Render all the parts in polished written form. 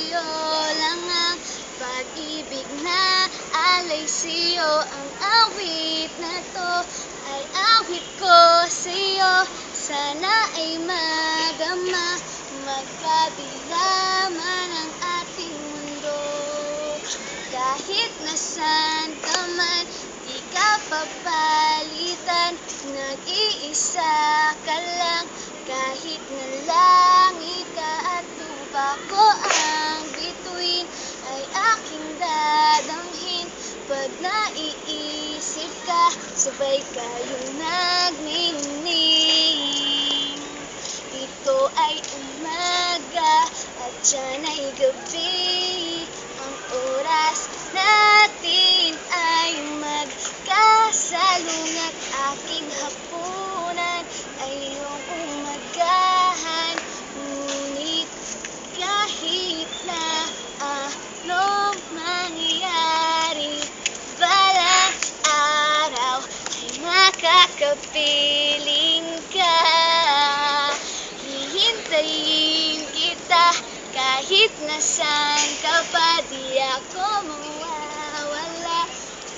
sa'yo lang ang pag-ibig na alay sa'yo. Ang awit na to ay awit ko sa'yo. Sana ay magama, magkabila man ang ating mundo. Kahit nasan ka man, di ka papalitan. Nag-iisa ka lang, kahit na langit ka at lupa ko ang bituin, ay aking dadamhin. Pag naiisip ka, sabay kayong nagniningning. Ito ay umaga at dyan ay gabi. Ang oras natin ay magkasalungat. Aking hapunan ay iyong umagahan. Ngunit kahit na anong mangyari, balang araw ay makakapiling ka. Hihintayin kita kahit nasaan ka pa, di ako mawawala.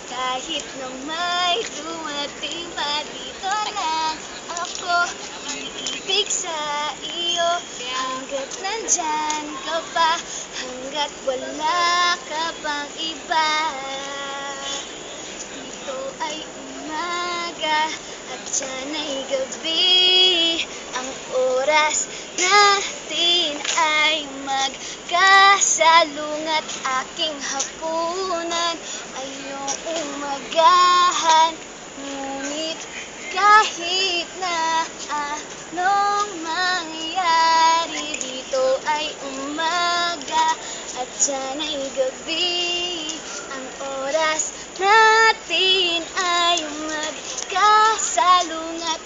Kahit na may dumating pa, dito lang ako iibig sa iyo. Hanggat nandyan ka pa, hanggat wala ka pang iba. Ito ay umaga at dyan ay gabi. Ang oras natin ay magkasalungat. Aking hapunan ay iyong umagahan. Ngunit kahit na anong mangyari, dito ay umaga at dyan ay gabi. Ang oras natin ay magkasalungat.